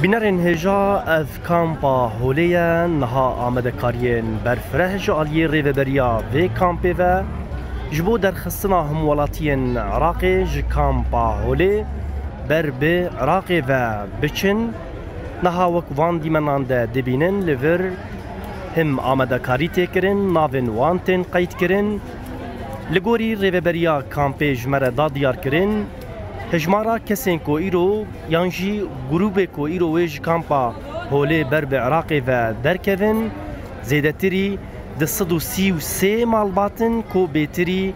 بنرن هجا اف کامپا هولیا نها آمده کارین برفره جالی ریوبریا و کامپی و جبو در خستنا هم ولاتین عراقی ج کامپا هولی بر به عراقی و بچن نها وک وان دیمنان ده دبینن لور هم آمده کاری تکرن ناون وانتن قید کرن لگوری ریوبریا کامپی جمره دا دیار کرن هجمارا کسین کو ایرو یانجی گروه کو ایرو ویج کامپا هولی بر به عراقی و درکوین زیدتری د 133 مالباتن کو بیتری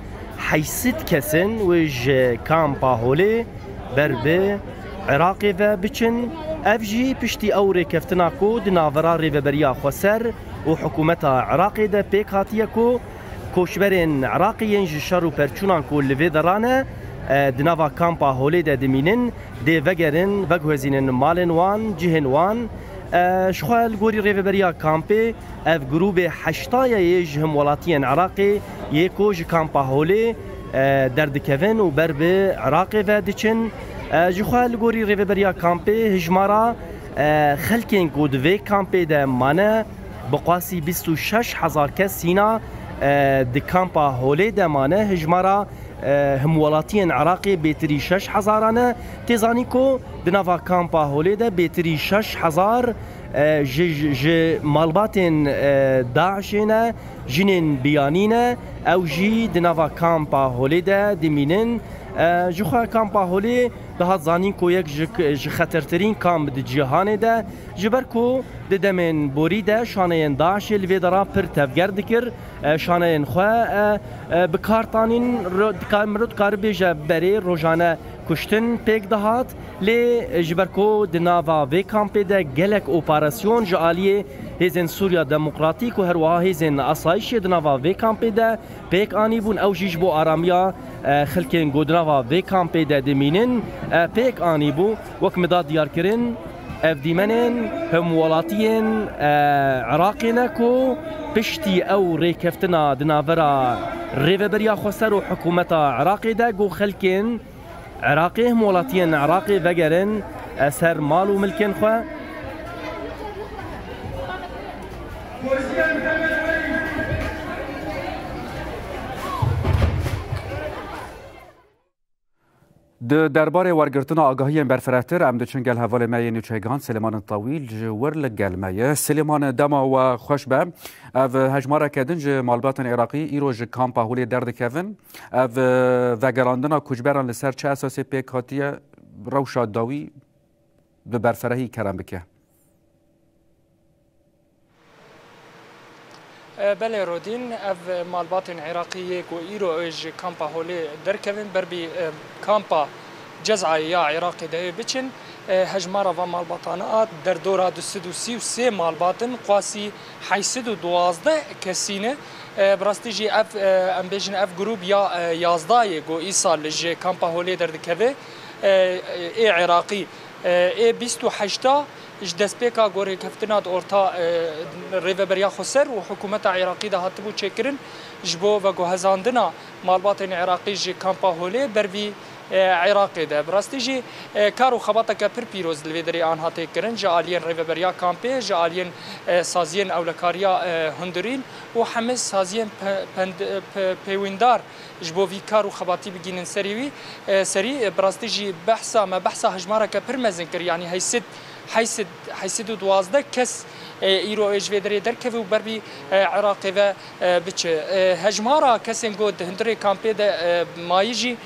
حیثیت کسن ویج کامپا هولی بر به عراقی و بچن افجی پشتی اوری کفتنا کو دناورا ریوبریا خسر و حکومت عراقی ده پیک هاتیه کو کوشبرین عراقی ینج شر و پرچونان کو لوی درانه دناوا کامپا هولی ده دمینن ده وگرن وگوزینن مالن وان جهن وان شخوال گوری ریوبریا کامپی اف گروب حشتای هم ولاتین عراقی یکوج کامپا هولی دردکوین و بر به عراقی و دچن جخوال گوری ریوبریا کامپی هجمارا خلکین گودوی کامپی ده مانه بقواسی 26,000 کس سینا ده کامپا هولی ده مانه هجمارا هم ولاتین عراقی بیتری 6,000 تیزانی کو دناوا کامپا هولی ده بیتری 6,000 ج مالباتن داعشینه جنین بیانینه او جی دناوا کامپا هولی ده دمینن جوخا کامپا هولی ده هات زانین کو یک ج خطرترین کامپ ده جهان ده جبر کو ده دمن بوری ده شانین داعش الویدرا پر تفگر دکر شانین خواه بکارتانین مرد کار بیجه بری روزانه کشتن پیک دهات لی جبرکو دناوا و کامپی ده گلک اپراسیون جالیه هزن سوریا دموکراتیک و هر وها هزن اسایش دناوا و کامپی ده پیک آنی بون او جیج بو آرامیا خلکین گودناوا و کامپی ده دمینن پیک آنی بو وک مداد دیار کرن اف دیمنن هم ولاتین عراقینا کو پشتی او ریکفتنا دناورا ریوبریا خسر و حکومت عراقی ده گو خلکین عراقي هم ولاتين عراقي وگرن سر مال و ملكن خو د دربار ورگرتنا آگاهی برفرهتر ام دچن گل حوال مای نیوچگان سلیمان طویل جور لگل مای سلیمان دما و خوش به او هجمارا کدن ج مالباتن عراقی ایرو ج کامپا هولی درد کون او وگراندنا کجبران لسر چه اساسی پیک هاتیه روشا داوی به برفرهی کرم بکه بله رودین اف مالباتن عراقی کو ایرو ج کامپا هولی در کون بربی کامپا جزعه یا عراقی ده بچن هجمارا و مالباتانات در دورا 233 مالباتن قاسی 812 کسینه براستیجی اف امبیجن اف گروپ یا 11 گو ایسال ج کامپا هولی در دکوه ای عراقی ای 28 اش دسپیکا گوری کفتنات اورتا ریوبریا خسر و حکومت عراقی ده هاتبو چکرن جبو و گو هزاندنا مالباتن عراقی ج کامپا هولی بروی عراقي ده براستيجي كارو خبطك بير بيروز الفيدري آن هاتي كرن جالين ريفبريا كامبي جالين سازين او لكاريا هندرين وحمس سازين بيويندار جبو في كارو خباطي بجينن سري براستيجي بحثا ما بحثا هجمارك بير مزنكر يعني حيسد دوازده كس ایرو اجویدری درکوی و بربی عراقی و بچه هجمارا کسین گود هندری کامپی ده مایجی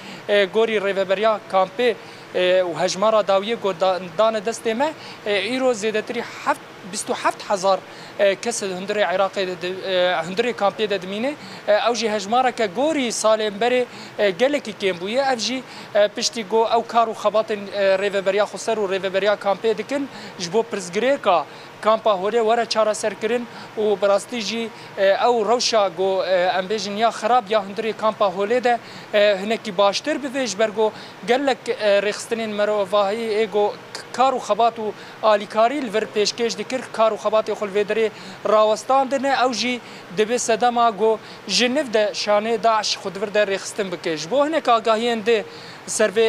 گوری ریوبریا کامپی و هجمارا داویه گود دان دسته ما ایرو زیدتری 27,000 کس هندری عراقی هندری کامپی ده دمینه اوجی هجمارا که گوری سالم بره گلکی کم بویه اوجی پشتی گو او کارو خباطن ریوبریا خسر و ریوبریا کامپی دکن جبو پرزگریکا کامپا هولی ورا چارا سر کرن و براستیجی او روشا گو امبیجن یا خراب یا هندری کامپا هولی ده هنکی باشتر بویج برگو گلک رخستنین مروفاهی ایگو کار و خبات و آلیکاری لور پیشکش دکر کار و خبات خل ویدری راوستان دنه او جی دبی صدما گو جنف ده شانه داعش خود ور در رخستن بکش بو هنک آگاهین ده سروی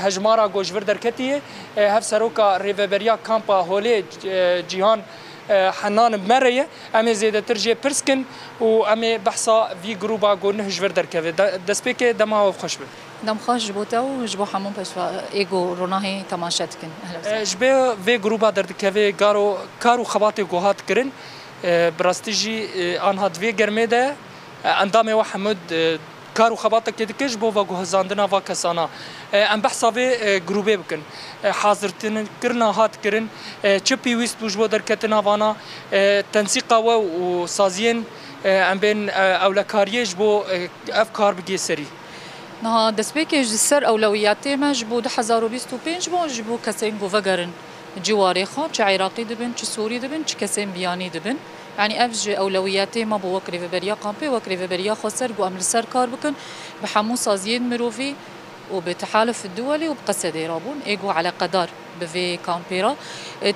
هجمارا گوش ور در کتیه هف سروکا ریوبریا کامپا هولی جیهان حنان بمرية أمي زيادة ترجع برسكن وأمي بحصة في جروبا قلنا هجور دركبة دسبيك دمها خوش به دم خوش جبوتا وجبو حمون بشوا إيجو روناهي تماشتكن جبه في جروبا دركبة كارو خباتي جوهات كرن براستيجي آنها دوی گرمه ده اندامه و حمد کارو خباتك كدكش بو و جهزاندنا و کسانا ام بحثا في جروبه بكن حاضرتن كرنا هات كرن چپي ويست بوجبو دركتنا وانا تنسيقا و سازين ام بين اولكاريج بو افكار بگي سري نها دسبيك جسر اولوياتي ما جبو 2025 بو جبو كسين بو وگرن جواري خو چ عراقي دبن چ سوري دبن چ كسين بياني دبن يعني افج اولوياتي ما بو وكري بريا قامبي وكري بريا خسر قو عمل سر كار بكن بحمو سازين مروفي وبتحالف الدولي وبقصدي رابون ايجو على قدر بفي كامبيرا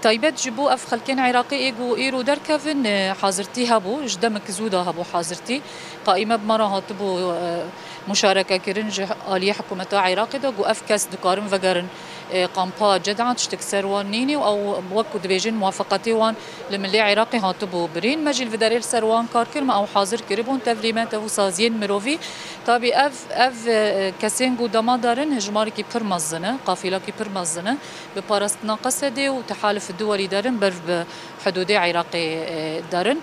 تايبت جبو اف خلكين عراقي ايجو ايرو دركفن حاضرتي هبو جدمك زودا هبو حاضرتي قائمه بمره هاتبو مشاركه كرنج آلية حكومة عراقي دو اف كاس دكارن وگرن قامبا جدعان تشتك سروان نيني او وكو دبيجن موافقتي وان لملي عراقي هاتبو برين مجل فداريل سروان كار كرم او حاضر كربون تفليمات او سازين مروفي طابي اف كاسين قو دما دارن هجماري كي برمزنه قافله كي برمزنه ببارستنا قصدي وتحالف الدولي دارن برف بحدودي عراقي دارن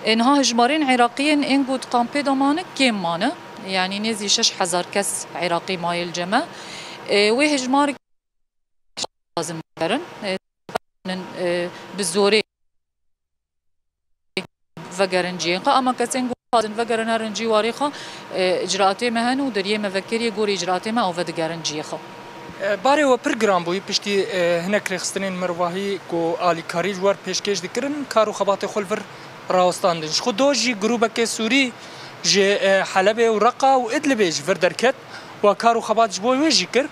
انها هجمارين عراقيين انقو قامبي دمانك كيم مانه يعني نزي 6000 كس عراقي مايل جمع وهجماري لازم دارن بالزوري فقرنجي اما كسين قادن فقرنجي واريخه اجراءاتي مهن ودريه مفكريه غوري اجراءاتي ما او فقرنجي خو باره و پرگرام بوی پشتی هنک رخستنین مرواهی کو آلی کاری جوار پیشکش دکرن کارو خبات خلفر راوستاندنش خود دوجی گروبک سوری ج حلب و رقا و ادلب جفر درکت و کارو خبات جبوی وجی کر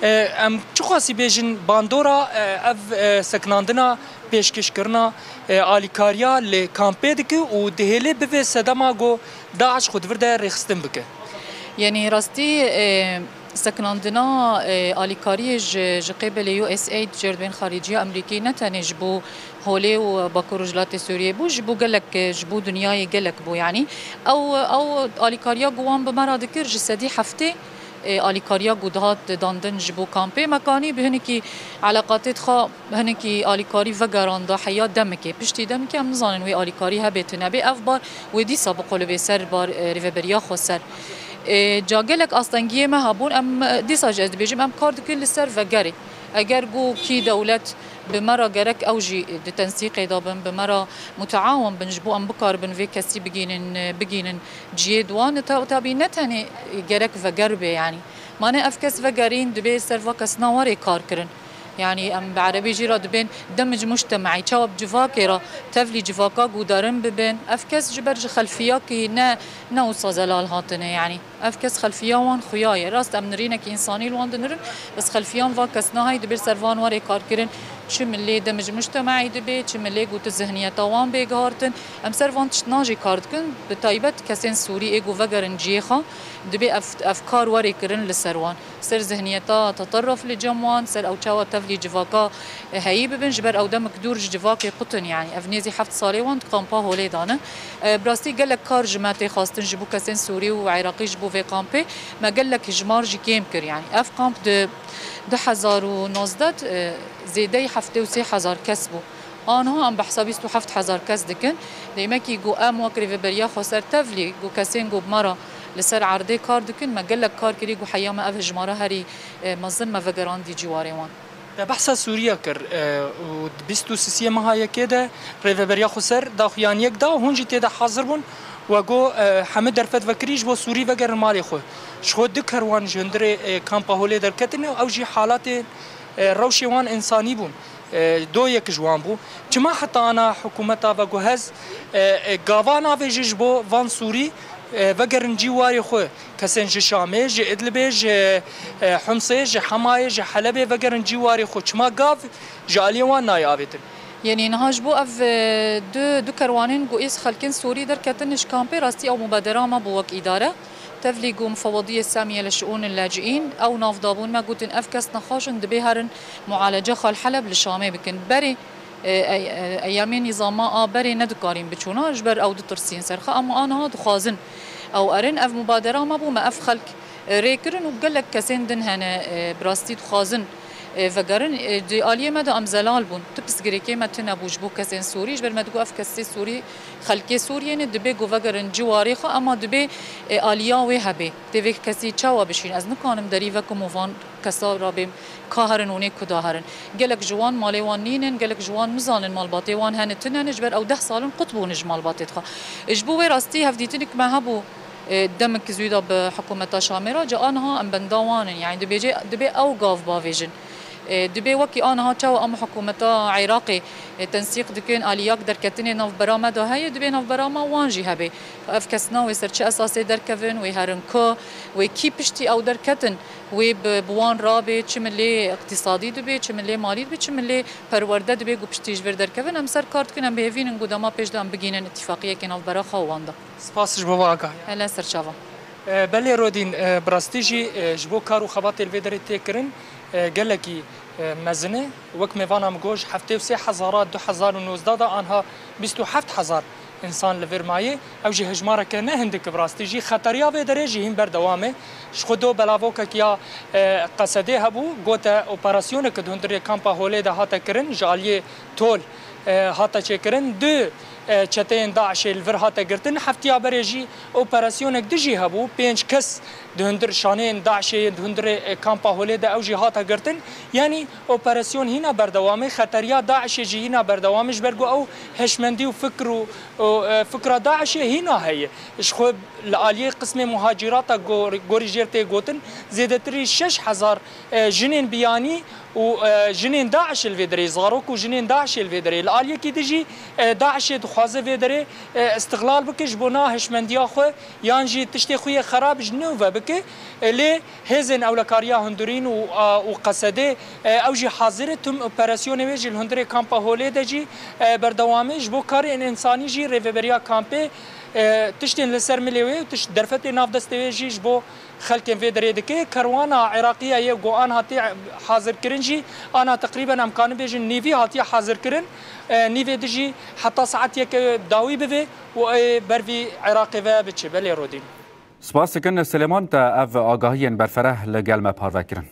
ام چو خاصی بیجن باندورا اف سکناندنا پیشکش کرنا آلی کاریا ل کامپه دکه و دهله به صدما گو داعش خود ورده رخستن بکه يعني راستي سكناندنا آلیکاری قبل یو اس اید جردوین خارجیه امریکی نتنه جبو هولی و باکروجلات سوریه بو جبو گلک جبو دنیای گلک بو يعني او آلیکاریا گوان بمرا دکر جسدی هفته آلیکاریا گودهات داندن جبو کامپی مکانی به هنکی علاقات خا هنکی آلیکاری و گراندا حیات دمکی پشتی دمکی هم نزانن وی آلیکاری هبت نبی افبار و دی سابق له به سر بار ریوبریا خسر جاگلک آستانگیه ما هبون ام دیساج از بیجم ام کارد کل سر و گری اگر گو کی دولت بمرا گرک اوجی تنسیق دابن بمرا متعاون بنجبو ام بکار بن وی کسی بگینن جیدوان تابی نتنی گرک و گربه يعني مانه افکس و گرین دبی سر و کس نواری کار کرن يعني ام بعربي جيرا دبين دمج مجتمعي تشاوب جفاكيرا تفلي جفاكا قدرن ببين افكس جبرج خلفياكي نا وصازلال هاتنه يعني افكس خلفيان خياي راست امنرينك انساني لوان دنرن بس خلفيان واكس نهاي دبر سروان وري كار كرن چه ملي دمج مجتمعي دبي چه ملي قوت الذهنيه طوان بيغارتن ام سروان تشناجي كاردكن بتايبت كسين سوري ايغو وگرن جيخا دبي افكار وري كرن لسروان سر ذهنيتا تطرف لجموان سر او تشاوا تفلي جفاكا هي ببن جبر او دمك دور جفاكي قطن يعني افنيزي حفت صالي وان قامبا هولي دانا براستي قال لك كار جماعتي خاصه جبو كسين سوري وعراقي جبو في قامبي ما قال لك هجمار جي كيمكر يعني اف قامب د 2019 زيدي حفته و 3000 كسبو آنها هم بحسابی 7000 کس دکن دیمه کی گو ام وکری و بریا خسر تفلی گو کسین گو بمرا لسر عرضه کار دکن مگلک کار کری گو حیام اف هجماره هری مزن ما وگران دی جواره وان بحث سوریا کر و 26 ماه کده ریو بریا خسر داخیان یک دا هونجی تیدا حاضر بون و گو همه درفت وکریج با سوری وگر ماری خو شخود دکروان جندر کامپا هولی درکتنه او جی حالات روشوان انسانی بون دو یک جوان بو چما حتی انا حکومتا و گوهز گاوانا ویجش بو وان سوری وگرن جواری خو کسان جشامه ج ادلبه ج حمصه ج حمایه ج حلبه وگرن جواری خو چما گاف جالیوان نایاویتن يعني نهاج بو اف دو كروانين قويس خلكن سوري در كتنش كامبي راستي او مبادره ما بو وك اداره تفليقو مفوضيه الساميه لشؤون اللاجئين او ناف دابون ما قوتن افكس نخاشن دبيهرن معالجه خال حلب للشامي بكن بري ايامين نظام بري ندكارين بچونا جبر او دترسين سرخه اما انا هاد خازن او ارن اف مبادره ما بو ما اف خلق ريكرن وقال لك كسين دن هنا براستي خازن وگرن دی آلیه مد ام زلال بون تپس گریکی مت نبوش بو کسین سوری جبر مد گو اف کسی سوری خلکی سوریه نه دبی گو وگرن جواری خو اما دبی آلیا و هبه دوی کسی چاوا بشین از نکانم دری و کوموان کسا رابم کاهرن اونی کداهرن گلک جوان مالیوان نینن گلک جوان مزانن مالباتی وان هنتنن جبر او 10 سالن قطبون مالباتت خو اجبو راستی هفدیتنک ما هبو دمك زويدا بحكومة شامرة جا أنها أم بندوان يعني دبي أو قاف بافيجن دبي وكي أنا هاتشوا أم حكومة عراقي تنسيق دكين آلياك دركتني ناف برامة ده هي دبي ناف برامة وانجي هبي أفكسنا ويسرش أساسي دركفن ويهرنكو وكي بشتي أو دركتن وبوان رابي تشملي اقتصادي دبي تشملي مالي دبي تشملي پرورده دبي گوشتيج ور دركفن ام سر كارت كنم بهوين قدما پیش دام بگينن اتفاقيه كناف برا خواندا سپاسش بواقع هلا سرچاوا بله رودين براستيجي جبو كارو خبات الفيدري تكرن قالكي مزنه وك ميفانا مگوش 73000 2019 انها 27000 انسان لفرمایه او جه هجماره کنه هندک براستیجی خطریا و درجه هم بر دوامه خودو بلاوک کیا قصده هبو گوت اپراسیون که دندر کامپا هوله ده هاتا کرن جالیه تول هاتا چکرن دو چتین داعش الفر هاتا گرتن هفتیا برجی اپراسیون دجی هبو 5 کس دندر شانین داعش دندر کامپا هوله ده او جه هاتا گرتن یعنی اپراسیون هینا بر دوامه خطریا داعش جی هینا بر دوامش برگو او هشمندی و فكرة داعش هنا هي شخوب الآلية قسم مهاجرات غوري جيرتي غوتن زيدتري 6000 جنين بياني وجنين داعش الفيدري صغروك وجنين داعش الفيدري الآلية كي تجي داعش دخوازه فيدري استغلال بك جبونا هشمنديا خو يانجي تشتي خويا خراب جنوفا بك لي هزن اولكاريا هندورين وقصده اوجي حاضرتهم اوبراسيون ويجي الهندري كامبا هولي دجي بردوامج بو كار انساني جي ريفيبريا كامبي تشتين لسر مليوي وتش درفتي ناف دستويجي بو خلكن في دريدكي كروانا عراقيه يغو ان هاتي حاضر كرنجي انا تقريبا امكان بيجي نيفي هاتي حاضر كرن نيفي دجي حتى ساعات يك داوي بفي وبرفي عراقي بتشبل رودين سپاس کن سلیمان تا اف آگاهی برفره لگل مپار وکرن